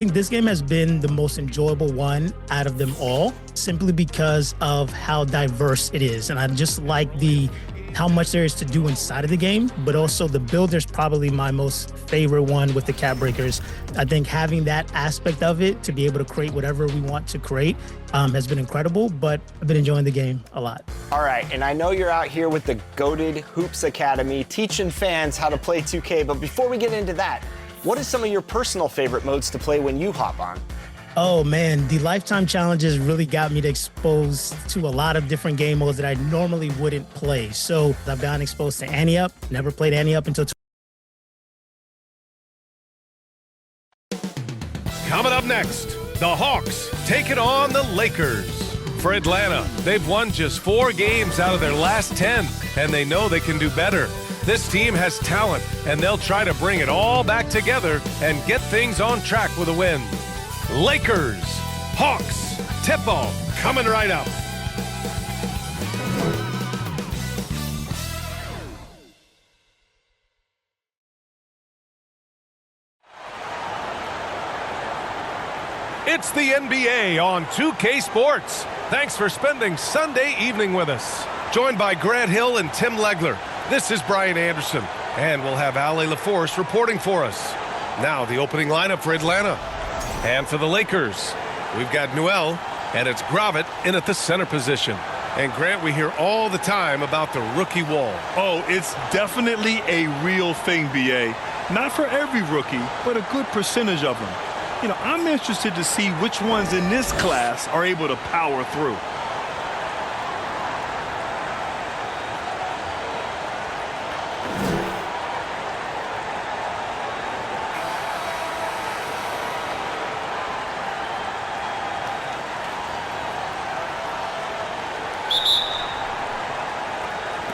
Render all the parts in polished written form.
think this game has been the most enjoyable one out of them all, simply because of how diverse it is. And I just like how much there is to do inside of the game, but also the builder's probably my most favorite one with the cap breakers. I think having that aspect of it to be able to create whatever we want to create has been incredible, but I've been enjoying the game a lot. All right, and I know you're out here with the GOATed Hoops Academy teaching fans how to play 2K, but before we get into that, what is some of your personal favorite modes to play when you hop on? Oh man, the lifetime challenges really got me to expose to a lot of different game modes that I normally wouldn't play. So I've gotten exposed to Ante Up, never played Ante Up until. Coming up next, the Hawks take it on the Lakers. For Atlanta, they've won just 4 games out of their last 10, and they know they can do better. This team has talent, and they'll try to bring it all back together and get things on track with a win. Lakers, Hawks, tip-off coming right up. It's the NBA on 2K Sports. Thanks for spending Sunday evening with us. Joined by Grant Hill and Tim Legler, this is Brian Anderson, and we'll have Ale LaForce reporting for us. Now the opening lineup for Atlanta. And for the Lakers, we've got Newell, and it's Gravett in at the center position. And Grant, we hear all the time about the rookie wall. Oh, it's definitely a real thing, BA. Not for every rookie, but a good percentage of them. You know, I'm interested to see which ones in this class are able to power through.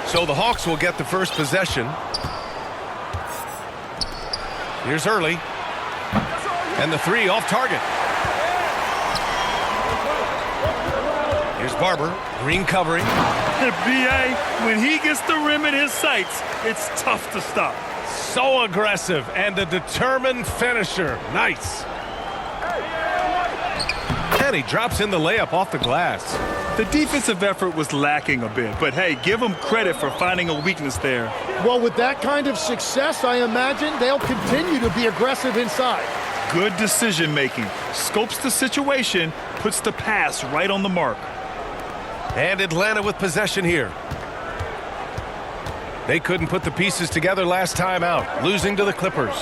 So the Hawks will get the first possession. Here's Early. And the 3 off target. Here's Barber. Green covering. BA, when he gets the rim in his sights, it's tough to stop. So aggressive and a determined finisher. Nice. And he drops in the layup off the glass. The defensive effort was lacking a bit, but hey, give them credit for finding a weakness there. Well, with that kind of success, I imagine they'll continue to be aggressive inside. Good decision making. Scopes the situation, puts the pass right on the mark. And Atlanta with possession here. They couldn't put the pieces together last time out, losing to the Clippers.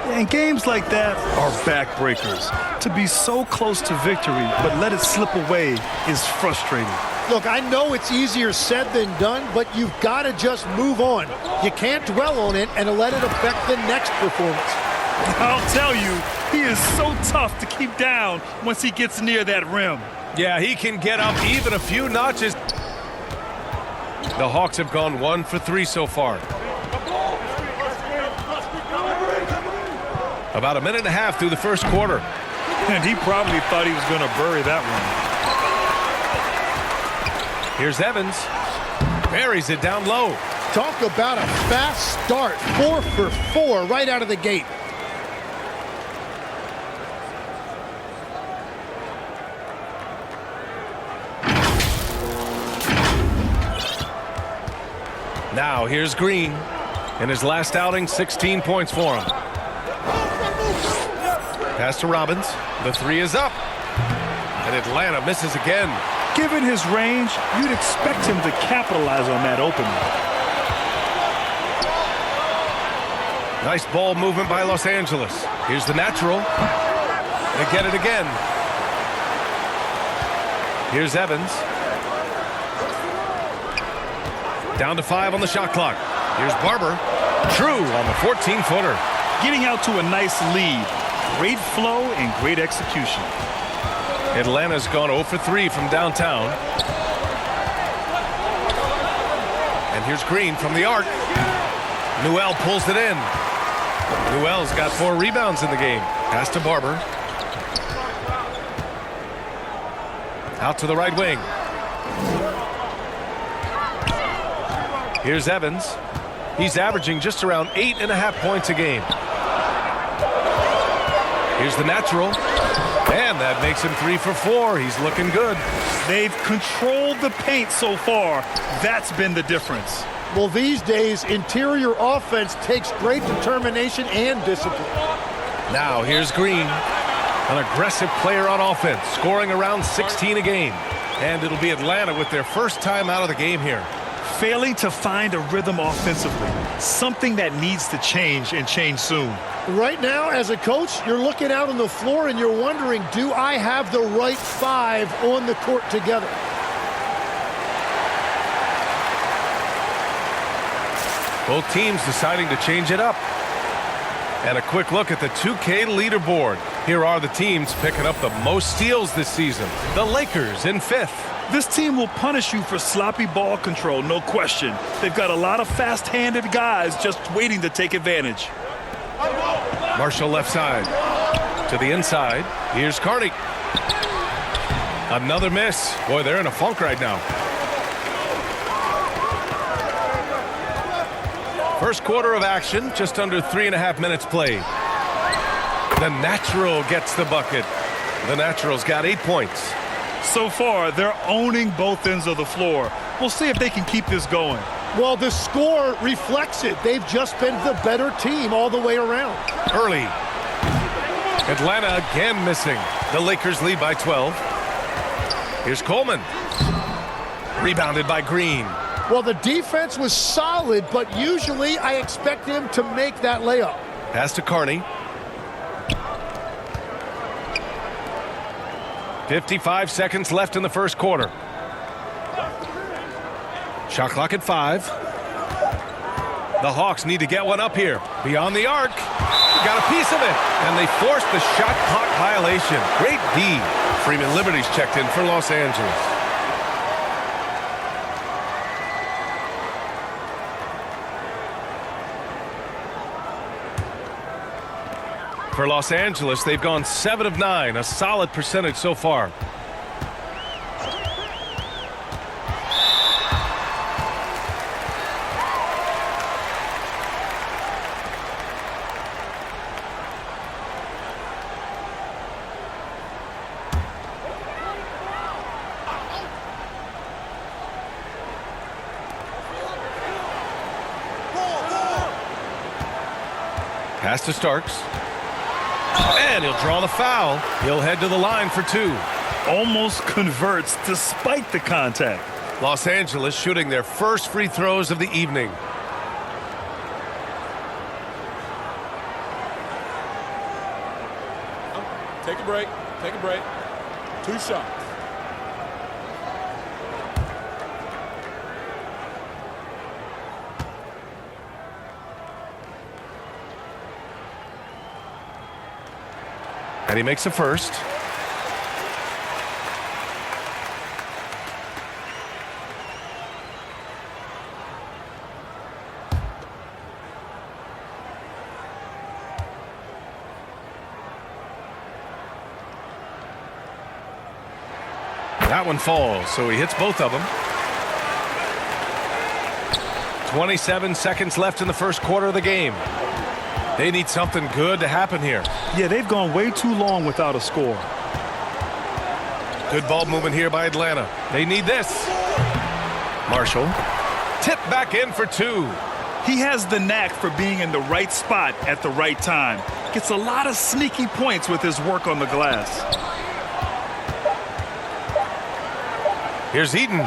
And games like that are backbreakers. To be so close to victory, but let it slip away is frustrating. Look, I know it's easier said than done, but you've got to just move on. You can't dwell on it and let it affect the next performance. I'll tell you, he is so tough to keep down once he gets near that rim. Yeah, he can get up even a few notches. The Hawks have gone 1 for 3 so far. About a minute and a half through the first quarter. And he probably thought he was going to bury that one. Here's Evans. Buries it down low. Talk about a fast start. 4 for 4 right out of the gate. Now here's Green. In his last outing, 16 points for him. Pass to Robbins. The 3 is up. And Atlanta misses again. Given his range, you'd expect him to capitalize on that opening. Nice ball movement by Los Angeles. Here's the natural. They get it again. Here's Evans. Down to 5 on the shot clock. Here's Barber. True on the 14-footer. Getting out to a nice lead. Great flow and great execution. Atlanta's gone 0 for 3 from downtown. And here's Green from the arc. Newell pulls it in. Newell's got 4 rebounds in the game. Pass to Barber. Out to the right wing. Here's Evans. He's averaging just around 8.5 points a game. Here's the natural. And that makes him 3 for 4. He's looking good. They've controlled the paint so far. That's been the difference. Well, these days, interior offense takes great determination and discipline. Now here's Green, an aggressive player on offense, scoring around 16 a game. And it'll be Atlanta with their first time out of the game here. Failing to find a rhythm offensively, something that needs to change and change soon. Right now, as a coach, you're looking out on the floor and you're wondering, do I have the right 5 on the court together? Both teams deciding to change it up. And a quick look at the 2K leaderboard. Here are the teams picking up the most steals this season. The Lakers in 5th. This team will punish you for sloppy ball control, no question. They've got a lot of fast-handed guys just waiting to take advantage. Marshall left side. To the inside. Here's Carney. Another miss. Boy, they're in a funk right now. First quarter of action, just under 3.5 minutes played. The natural gets the bucket. The natural's got 8 points. So far, they're owning both ends of the floor. We'll see if they can keep this going. Well, the score reflects it. They've just been the better team all the way around. Early. Atlanta again missing. The Lakers lead by 12. Here's Coleman. Rebounded by Green. Well, the defense was solid, but usually I expect him to make that layup. Pass to Carney. 55 seconds left in the first quarter. Shot clock at 5. The Hawks need to get one up here. Beyond the arc. Got a piece of it. And they forced the shot clock violation. Great D. Freeman Liberty's checked in for Los Angeles. For Los Angeles, they've gone 7 of 9, a solid percentage so far. Pass to Starks. And he'll draw the foul. He'll head to the line for 2. Almost converts despite the contact. Los Angeles shooting their first free throws of the evening. Take a break. Take a break. 2 shots. And he makes a first. That one falls, so he hits both of them. 27 seconds left in the first quarter of the game. They need something good to happen here. Yeah, they've gone way too long without a score. Good ball movement here by Atlanta. They need this. Marshall. Tip back in for 2. He has the knack for being in the right spot at the right time. Gets a lot of sneaky points with his work on the glass. Here's Eaton.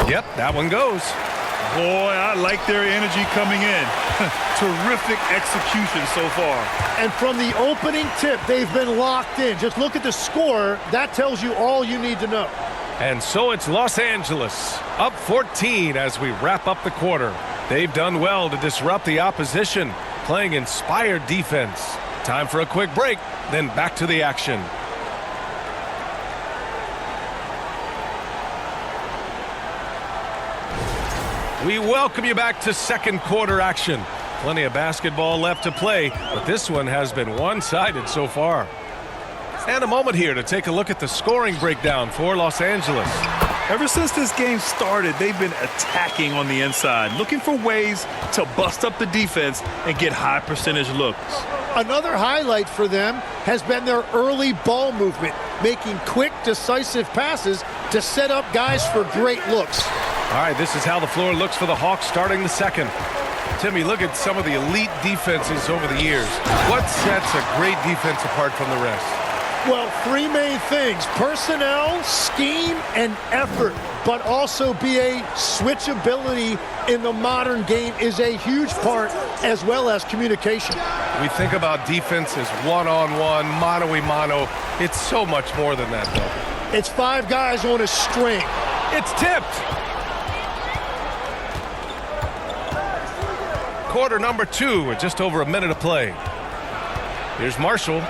Yep, that one goes. Boy, I like their energy coming in. Terrific execution so far. And from the opening tip, they've been locked in. Just look at the score. That tells you all you need to know. And so it's Los Angeles, up 14 as we wrap up the quarter. They've done well to disrupt the opposition, playing inspired defense. Time for a quick break, then back to the action. We welcome you back to second quarter action. Plenty of basketball left to play, but this one has been one-sided so far. And a moment here to take a look at the scoring breakdown for Los Angeles. Ever since this game started, they've been attacking on the inside, looking for ways to bust up the defense and get high percentage looks. Another highlight for them has been their early ball movement, making quick, decisive passes to set up guys for great looks. All right, this is how the floor looks for the Hawks starting the second. Timmy, look at some of the elite defenses over the years. What sets a great defense apart from the rest? Well, three main things: personnel, scheme, and effort. But also BA, switchability in the modern game is a huge part, as well as communication. We think about defense as one-on-one, mano-a-mano. It's so much more than that, though. It's five guys on a string. It's tipped. Quarter number 2 with just over a minute of play. Here's Marshall.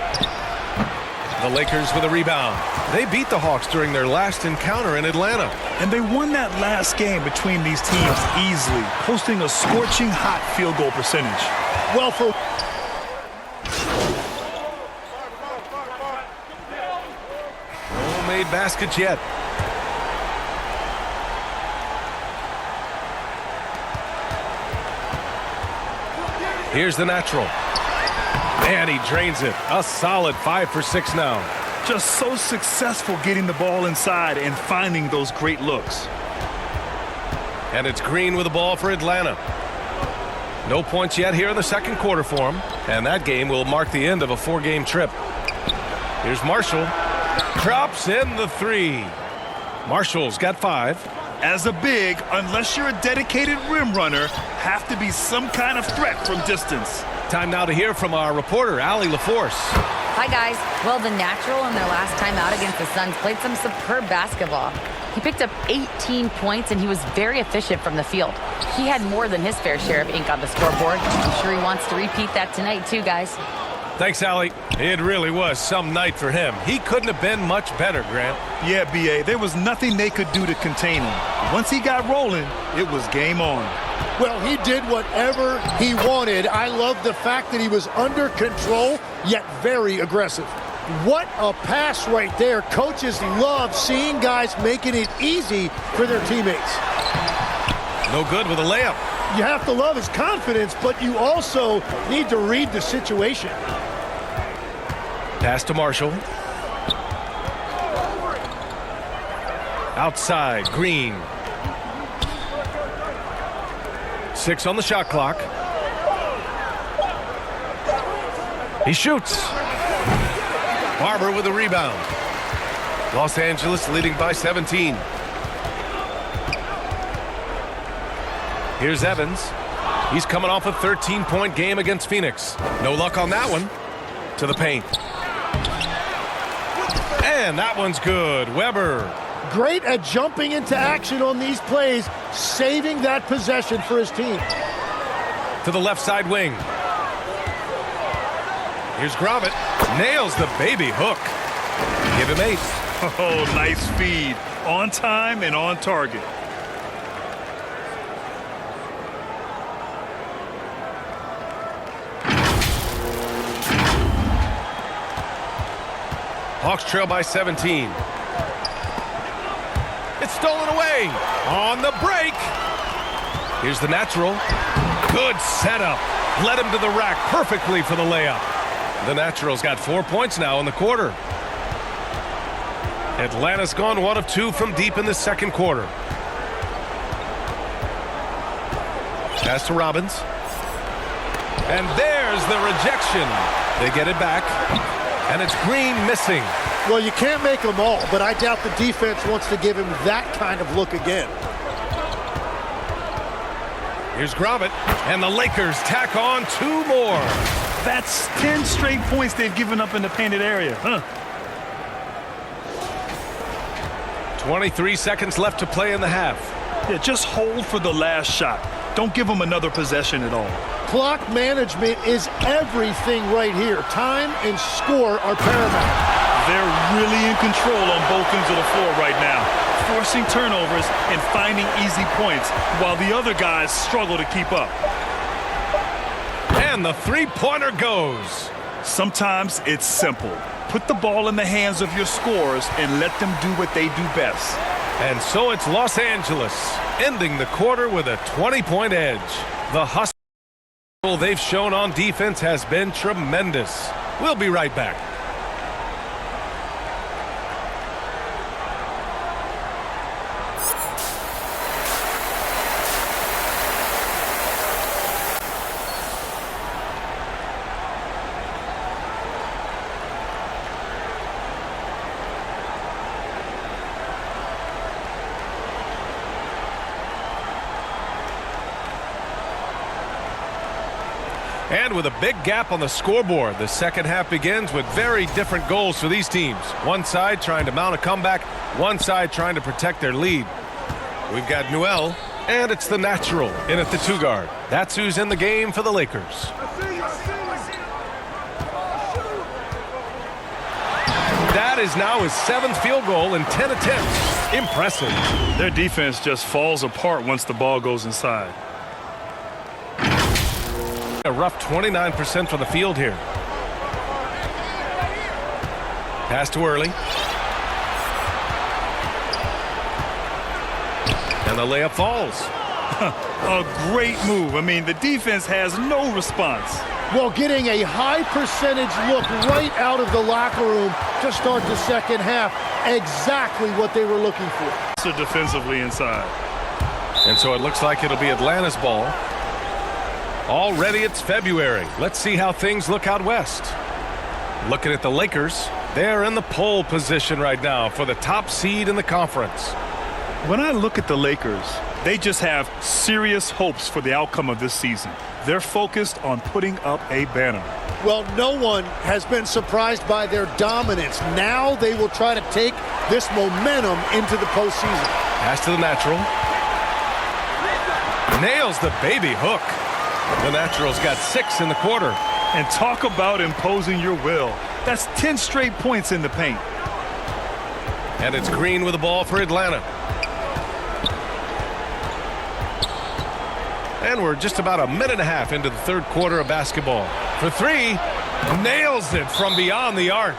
The Lakers with a rebound. They beat the Hawks during their last encounter in Atlanta. And they won that last game between these teams easily, posting a scorching hot field goal percentage. Well, for No made baskets yet. Here's the natural. And he drains it. A solid 5 for 6 now. Just so successful getting the ball inside and finding those great looks. And it's Green with the ball for Atlanta. No points yet here in the second quarter for him. And that game will mark the end of a 4-game trip. Here's Marshall. Drops in the 3. Marshall's got 5. As a big, unless you're a dedicated rim runner, have to be some kind of threat from distance. Time now to hear from our reporter, Allie LaForce. Hi, guys. Well, the Natural in their last time out against the Suns played some superb basketball. He picked up 18 points, and he was very efficient from the field. He had more than his fair share of ink on the scoreboard. I'm sure he wants to repeat that tonight, too, guys. Thanks, Allie. It really was some night for him. He couldn't have been much better, Grant. Yeah, B.A., there was nothing they could do to contain him. Once he got rolling, it was game on. Well, he did whatever he wanted. I love the fact that he was under control, yet very aggressive. What a pass right there. Coaches love seeing guys making it easy for their teammates. No good with a layup. You have to love his confidence, but you also need to read the situation. Pass to Marshall. Outside, Green. 6 on the shot clock. He shoots. Barber with a rebound. Los Angeles leading by 17. Here's Evans. He's coming off a 13-point game against Phoenix. No luck on that one. To the paint. And that one's good. Weber. Great at jumping into action on these plays, saving that possession for his team. To the left side wing. Here's Grovitt. Nails the baby hook. Give him 8. Oh, nice feed. On time and on target. Hawks trail by 17. It's stolen away. On the break. Here's the natural. Good setup. Led him to the rack perfectly for the layup. The Natural's got 4 points now in the quarter. Atlanta's gone 1 of 2 from deep in the second quarter. Pass to Robbins. And there's the rejection. They get it back. And it's Green missing. Well, you can't make them all, but I doubt the defense wants to give him that kind of look again. Here's Grovitt. And the Lakers tack on 2 more. That's 10 straight points they've given up in the painted area, huh? 23 seconds left to play in the half. Yeah, just hold for the last shot. Don't give them another possession at all. Clock management is everything right here. Time and score are paramount. They're really in control on both ends of the floor right now, forcing turnovers and finding easy points while the other guys struggle to keep up. And the three-pointer goes. Sometimes it's simple. Put the ball in the hands of your scorers and let them do what they do best. And so it's Los Angeles ending the quarter with a 20-point edge. The Hustlers they've shown on defense has been tremendous. We'll be right back. And with a big gap on the scoreboard, the second half begins with very different goals for these teams. One side trying to mount a comeback, one side trying to protect their lead. We've got Newell, and it's the natural in at the 2 guard. That's who's in the game for the Lakers. That is now his 7th field goal in 10 attempts. Impressive. Their defense just falls apart once the ball goes inside. A rough 29% from the field here. Pass to Early. And the layup falls. A great move. I mean, the defense has no response. Well, getting a high percentage look right out of the locker room to start the second half. Exactly what they were looking for. So defensively inside. And so it looks like it'll be Atlanta's ball. Already it's February. Let's see how things look out west. Looking at the Lakers, they're in the pole position right now for the top seed in the conference. When I look at the Lakers, they just have serious hopes for the outcome of this season. They're focused on putting up a banner. Well, no one has been surprised by their dominance. Now they will try to take this momentum into the postseason. Pass to the natural. Nails the baby hook. The Naturals got 6 in the quarter. And talk about imposing your will. That's 10 straight points in the paint. And it's Green with the ball for Atlanta. And we're just about a minute and a half into the third quarter of basketball. For 3, nails it from beyond the arc.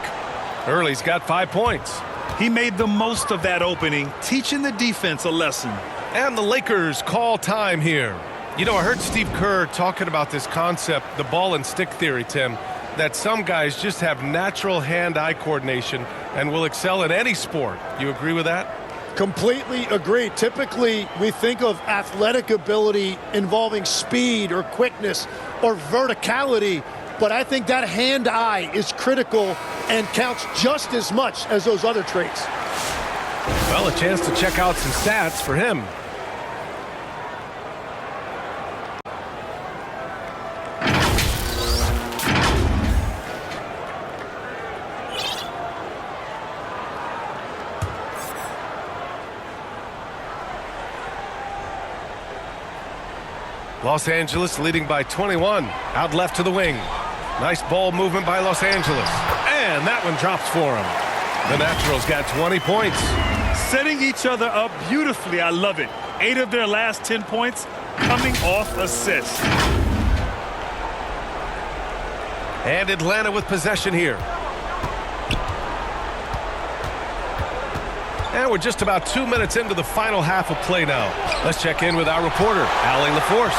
Early's got 5 points. He made the most of that opening, teaching the defense a lesson. And the Lakers call time here. You know, I heard Steve Kerr talking about this concept, the ball and stick theory, Tim, that some guys just have natural hand-eye coordination and will excel in any sport. You agree with that? Completely agree. Typically, we think of athletic ability involving speed or quickness or verticality, but I think that hand-eye is critical and counts just as much as those other traits. Well, a chance to check out some stats for him. Los Angeles leading by 21. Out left to the wing. Nice ball movement by Los Angeles. And that one drops for him. The Naturals got 20 points. Setting each other up beautifully. I love it. 8 of their last 10 points coming off assists. And Atlanta with possession here. And we're just about 2 minutes into the final half of play now. Let's check in with our reporter, Allie LaForce.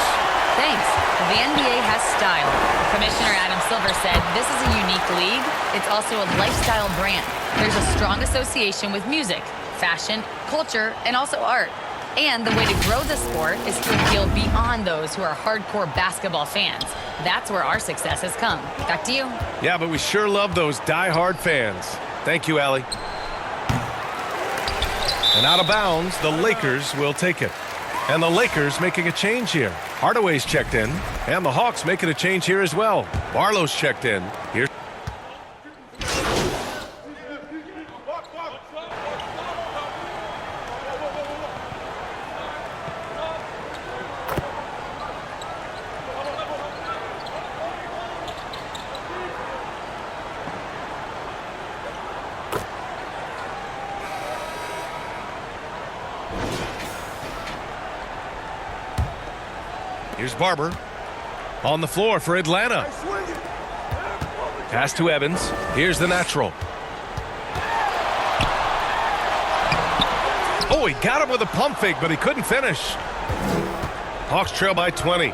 Thanks. The NBA has style. Commissioner Adam Silver said this is a unique league. It's also a lifestyle brand. There's a strong association with music, fashion, culture, and also art. And the way to grow the sport is to appeal beyond those who are hardcore basketball fans. That's where our success has come. Back to you. Yeah, but we sure love those die-hard fans. Thank you, Allie. And out of bounds, the Lakers will take it. And the Lakers making a change here. Hardaway's checked in, and the Hawks making a change here as well. Barlow's checked in. Here's Barber on the floor for Atlanta. Pass to Evans. Here's the natural. Oh, he got him with a pump fake, but he couldn't finish. Hawks trail by 20.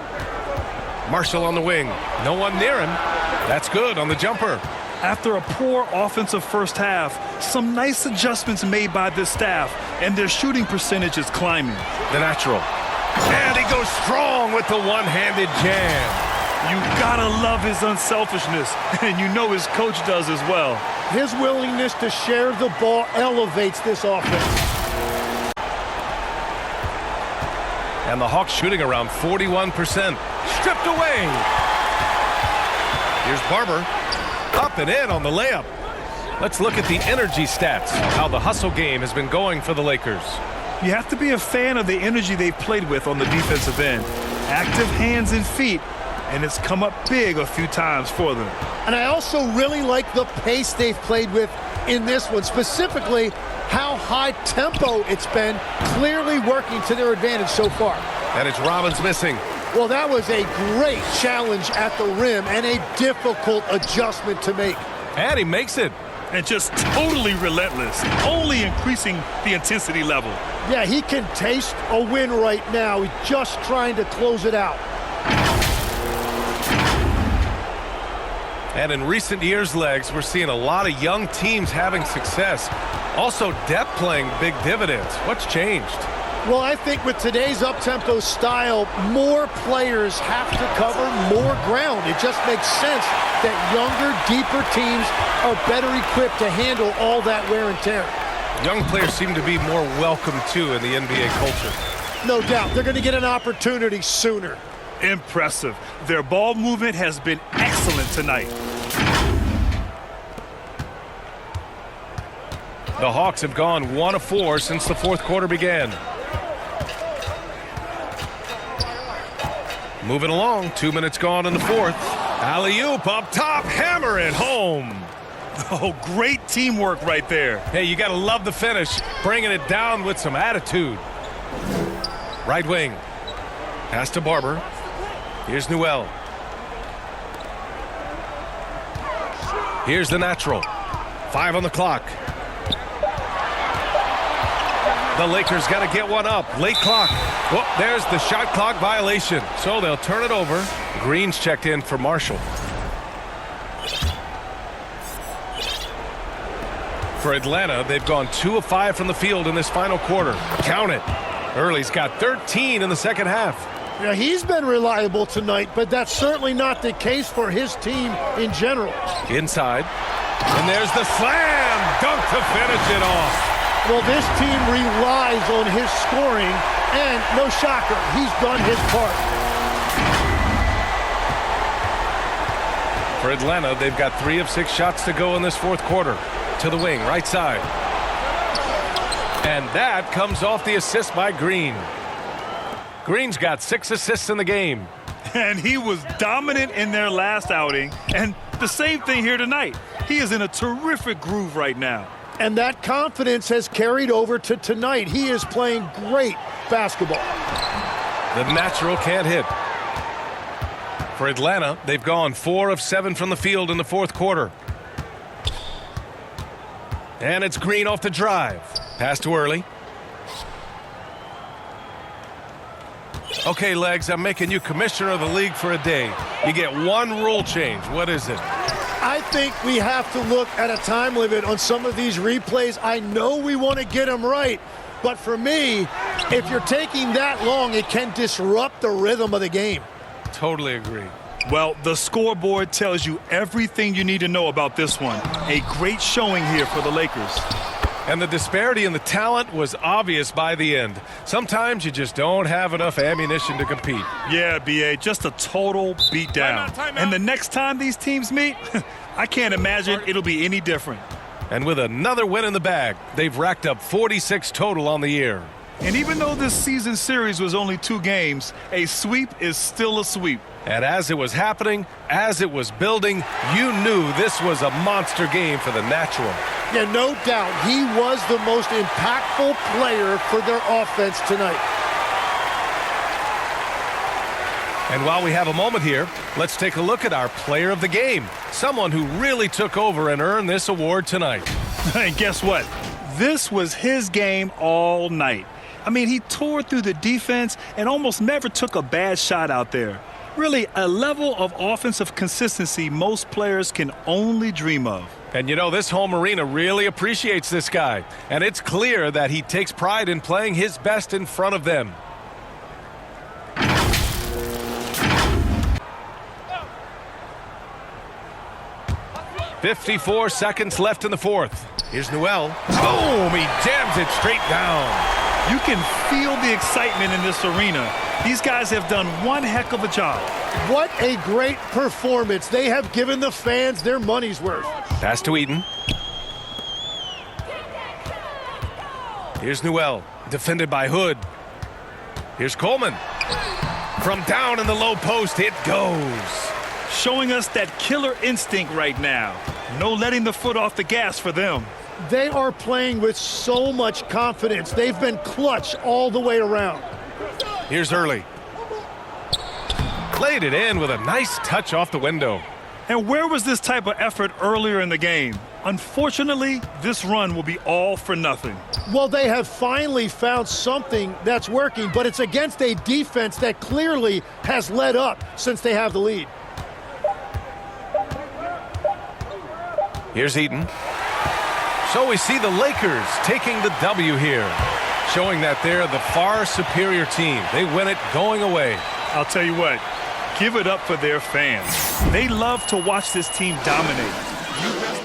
Marshall on the wing. No one near him. That's good on the jumper. After a poor offensive first half, some nice adjustments made by this staff, and their shooting percentage is climbing. The natural. And he goes strong with the one-handed jam. You gotta love his unselfishness, and you know his coach does as well. His willingness to share the ball elevates this offense. And the Hawks shooting around 41%. Stripped away. Here's Barber. Up and in on the layup. Let's look at the energy stats, how the hustle game has been going for the Lakers. You have to be a fan of the energy they've played with on the defensive end. Active hands and feet, and it's come up big a few times for them. And I also really like the pace they've played with in this one, specifically how high tempo it's been, clearly working to their advantage so far. And it's Robbins missing. Well, that was a great challenge at the rim and a difficult adjustment to make. And he makes it. And just totally relentless, only increasing the intensity level. Yeah, he can taste a win right now. He's just trying to close it out. And in recent years, Legs, we're seeing a lot of young teams having success. Also, depth playing big dividends. What's changed? Well, I think with today's up-tempo style, more players have to cover more ground. It just makes sense that younger, deeper teams are better equipped to handle all that wear and tear. Young players seem to be more welcome, too, in the NBA culture. No doubt. They're going to get an opportunity sooner. Impressive. Their ball movement has been excellent tonight. The Hawks have gone 1 of 4 since the fourth quarter began. Moving along, 2 minutes gone in the fourth. Alley-oop up top, hammer it home. Oh, great teamwork right there. Hey, you got to love the finish, bringing it down with some attitude. Right wing, pass to Barber. Here's Newell. Here's the natural. 5 on the clock. The Lakers got to get one up. Late clock. Well, there's the shot clock violation. So they'll turn it over. Green's checked in for Marshall. For Atlanta, they've gone 2 of 5 from the field in this final quarter. Count it. Early's got 13 in the second half. Yeah, he's been reliable tonight, but that's certainly not the case for his team in general. Inside. And there's the slam dunk to finish it off. Well, this team relies on his scoring, and no shocker, he's done his part. For Atlanta, they've got 3 of 6 shots to go in this fourth quarter. To the wing, right side. And that comes off the assist by Green. Green's got 6 assists in the game. And he was dominant in their last outing, and the same thing here tonight. He is in a terrific groove right now. And that confidence has carried over to tonight. He is playing great basketball. The natural can't hit. For Atlanta, they've gone 4 of 7 from the field in the fourth quarter. And it's Green off the drive. Pass to Early. Okay, Legs, I'm making you commissioner of the league for a day. You get one rule change. What is it? I think we have to look at a time limit on some of these replays. I know we want to get them right, but for me, if you're taking that long, it can disrupt the rhythm of the game. Totally agree. Well, the scoreboard tells you everything you need to know about this one. A great showing here for the Lakers. And the disparity in the talent was obvious by the end. Sometimes you just don't have enough ammunition to compete. Yeah, B.A., just a total beatdown. Timeout. And the next time these teams meet, I can't imagine it'll be any different. And with another win in the bag, they've racked up 46 total on the year. And even though this season series was only 2 games, a sweep is still a sweep. And as it was happening, as it was building, you knew this was a monster game for the natural. Yeah, no doubt. He was the most impactful player for their offense tonight. And while we have a moment here, let's take a look at our player of the game. Someone who really took over and earned this award tonight. And guess what? This was his game all night. I mean, he tore through the defense and almost never took a bad shot out there. Really, a level of offensive consistency most players can only dream of. And you know, this home arena really appreciates this guy. And it's clear that he takes pride in playing his best in front of them. "54 seconds left in the fourth. Here's Newell. Boom! He jams it straight down. You can feel the excitement in this arena. These guys have done one heck of a job. What a great performance. They have given the fans their money's worth. Pass to Eaton. Here's Newell, defended by Hood. Here's Coleman. From down in the low post, it goes. Showing us that killer instinct right now. No letting the foot off the gas for them. They are playing with so much confidence. They've been clutch all the way around. Here's Early. Laid it in with a nice touch off the window. And where was this type of effort earlier in the game? Unfortunately, this run will be all for nothing. Well, they have finally found something that's working, but it's against a defense that clearly has let up since they have the lead. Here's Eaton. So we see the Lakers taking the W here, showing that they're the far superior team. They win it going away. I'll tell you what, give it up for their fans. They love to watch this team dominate.